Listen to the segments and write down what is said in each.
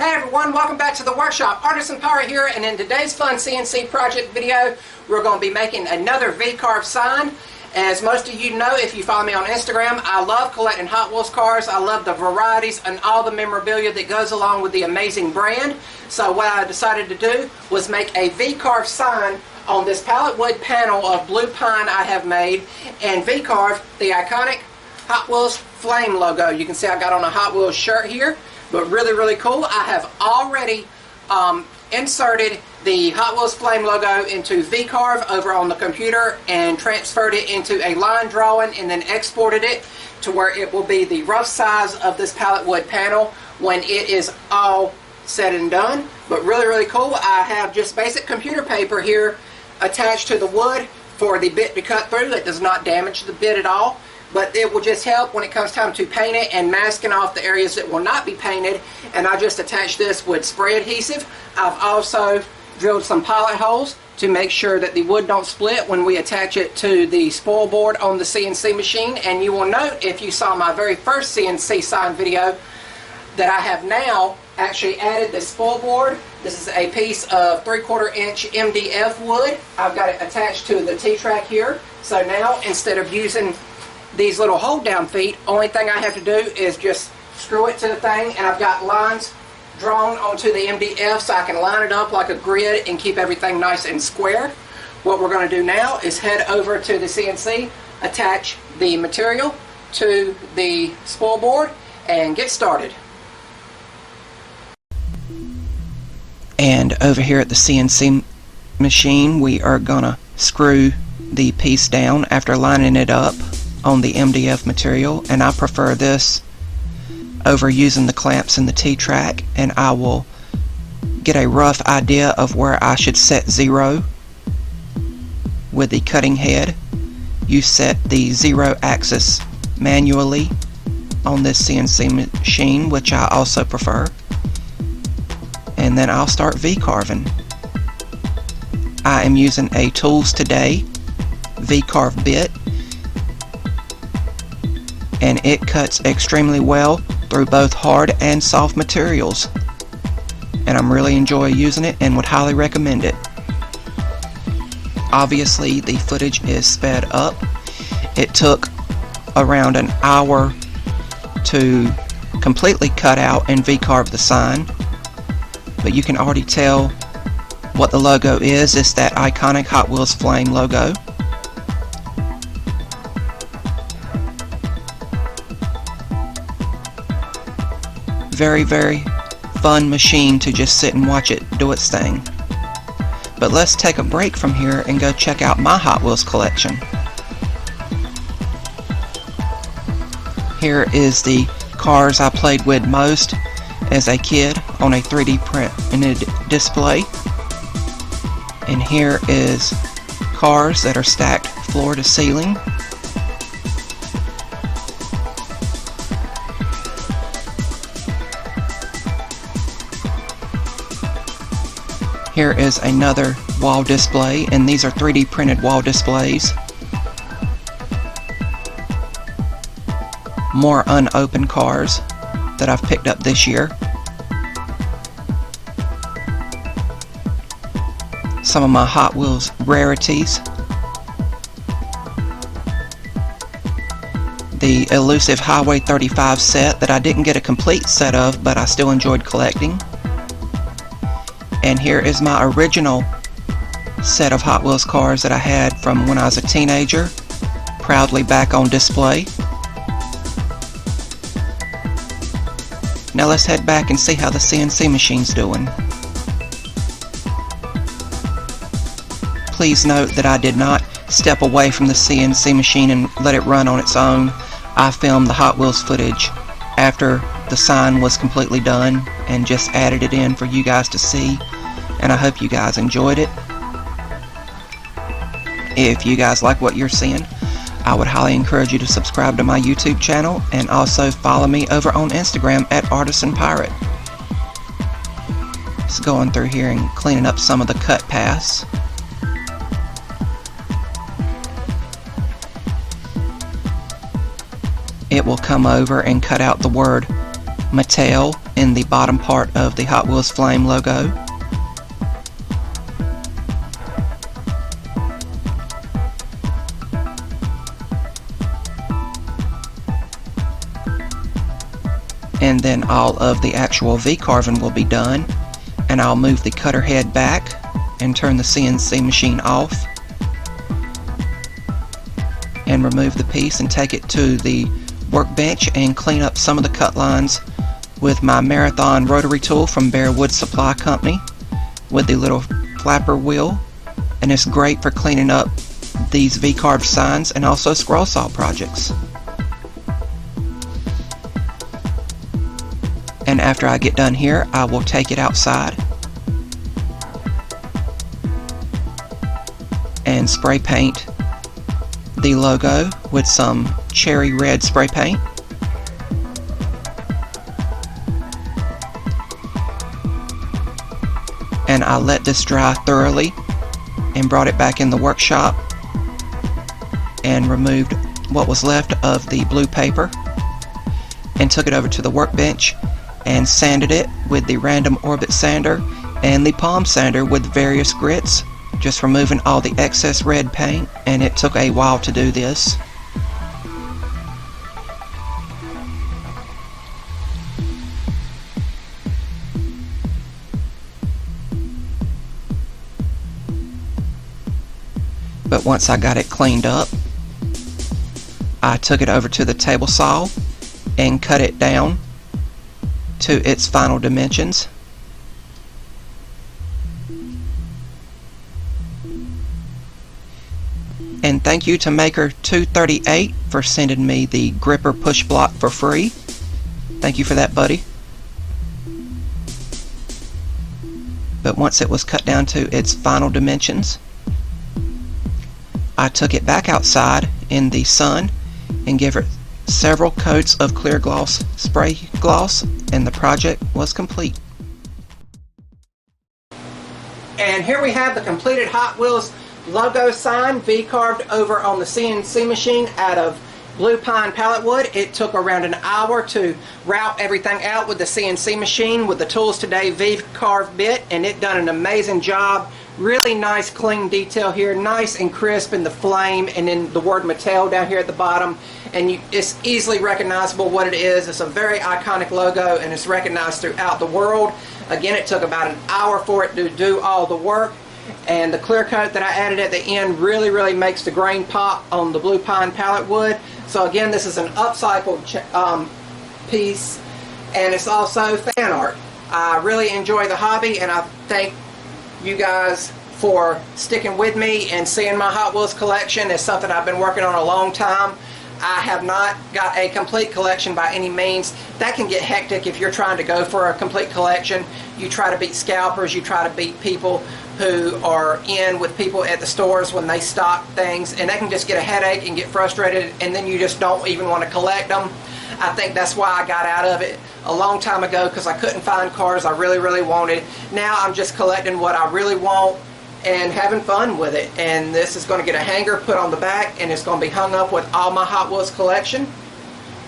Hey everyone, welcome back to the workshop. Artisan Pirate here, and in today's fun CNC project video, we're going to be making another V-carve sign. As most of you know, if you follow me on Instagram, I love collecting Hot Wheels cars. I love the varieties and all the memorabilia that goes along with the amazing brand. So what I decided to do was make a V-carve sign on this pallet wood panel of blue pine I have made, and V-carve the iconic Hot Wheels flame logo. You can see I got on a Hot Wheels shirt here. But really cool. I have already inserted the Hot Wheels Flame logo into V-carve over on the computer and transferred it into a line drawing and then exported it to where it will be the rough size of this pallet wood panel when it is all said and done. But really cool. I have just basic computer paper here attached to the wood for the bit to cut through. That does not damage the bit at all. But it will just help when it comes time to paint it and masking off the areas that will not be painted. And I just attached this with spray adhesive. I've also drilled some pilot holes to make sure that the wood don't split when we attach it to the spoil board on the CNC machine. And you will note, if you saw my very first CNC sign video, that I have now actually added the spoil board. This is a piece of 3/4 inch MDF wood. I've got it attached to the T-track here. So now, instead of using these little hold down feet, only thing I have to do is just screw it to the thing, and I've got lines drawn onto the MDF so I can line it up like a grid and keep everything nice and square. What we're going to do now is head over to the CNC, attach the material to the spoil board, and get started. And over here at the CNC machine, we are going to screw the piece down after lining it up on the MDF material, and I prefer this over using the clamps in the T-track, and I will get a rough idea of where I should set 0 with the cutting head. You set the 0 axis manually on this CNC machine, which I also prefer, and then I'll start V-carving. I am using a Tools Today V-carve bit, and it cuts extremely well through both hard and soft materials, and I'm really enjoying using it and would highly recommend it. Obviously the footage is sped up. It took around an hour to completely cut out and V-carve the sign, but you can already tell what the logo is. It's that iconic Hot Wheels Flame logo. Very fun machine to just sit and watch it do its thing. But let's take a break from here and go check out my Hot Wheels collection. Here is the cars I played with most as a kid on a 3D printed display. And here is cars that are stacked floor to ceiling. Here is another wall display, and these are 3D printed wall displays. More unopened cars that I've picked up this year. Some of my Hot Wheels rarities. The elusive Highway 35 set that I didn't get a complete set of, but I still enjoyed collecting. And here is my original set of Hot Wheels cars that I had from when I was a teenager, proudly back on display. Now let's head back and see how the CNC machine's doing. Please note that I did not step away from the CNC machine and let it run on its own. I filmed the Hot Wheels footage after the sign was completely done and just added it in for you guys to see, and I hope you guys enjoyed it. If you guys like what you're seeing, I would highly encourage you to subscribe to my YouTube channel and also follow me over on Instagram at Artisan Pirate. Just going through here and cleaning up some of the cut paths. It will come over and cut out the word Mattel in the bottom part of the Hot Wheels Flame logo. And then all of the actual V-carving will be done, and I'll move the cutter head back and turn the CNC machine off and remove the piece and take it to the workbench and clean up some of the cut lines with my Marathon rotary tool from Bear Wood Supply Company with the little flapper wheel, and it's great for cleaning up these V-carved signs and also scroll saw projects. And after I get done here, I will take it outside and spray paint the logo with some cherry red spray paint. And I let this dry thoroughly and brought it back in the workshop and removed what was left of the blue paper and took it over to the workbench and sanded it with the random orbit sander and the palm sander with various grits, just removing all the excess red paint, and it took a while to do this. But once I got it cleaned up, I took it over to the table saw and cut it down to its final dimensions. And thank you to Maker 238 for sending me the gripper push block for free. Thank you for that, buddy. But once it was cut down to its final dimensions, I took it back outside in the sun and gave it several coats of clear gloss spray gloss, and the project was complete. And here we have the completed Hot Wheels logo sign V-carved over on the CNC machine out of blue pine pallet wood. It took around an hour to route everything out with the CNC machine with the Tools Today V-carve bit, and it done an amazing job. Really nice clean detail here, nice and crisp in the flame, and then the word Mattel down here at the bottom, and it's easily recognizable what it is. It's a very iconic logo and it's recognized throughout the world. Again, it took about an hour for it to do all the work, and the clear coat that I added at the end really makes the grain pop on the blue pine pallet wood. So again, this is an upcycled piece, and it's also fan art. I really enjoy the hobby, and I thank you guys for sticking with me and seeing my Hot Wheels collection. It's something I've been working on a long time. I have not got a complete collection by any means. That can get hectic if you're trying to go for a complete collection. You try to beat scalpers, you try to beat people who are in with people at the stores when they stock things, and that can just get a headache and get frustrated, and then you just don't even want to collect them. I think that's why I got out of it a long time ago, because I couldn't find cars I really wanted. Now I'm just collecting what I really want and having fun with it. And this is going to get a hanger put on the back, and it's going to be hung up with all my Hot Wheels collection.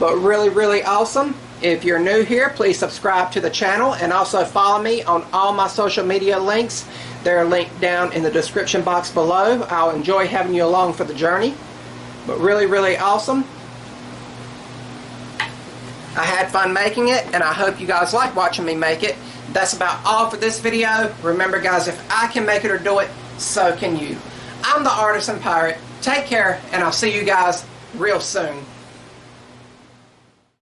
But really awesome. If you're new here, please subscribe to the channel, and also follow me on all my social media links. They're linked down in the description box below. I'll enjoy having you along for the journey. But really awesome. I had fun making it, and I hope you guys like watching me make it. That's about all for this video. Remember guys, if I can make it or do it, so can you. I'm the Artisan Pirate. Take care, and I'll see you guys real soon.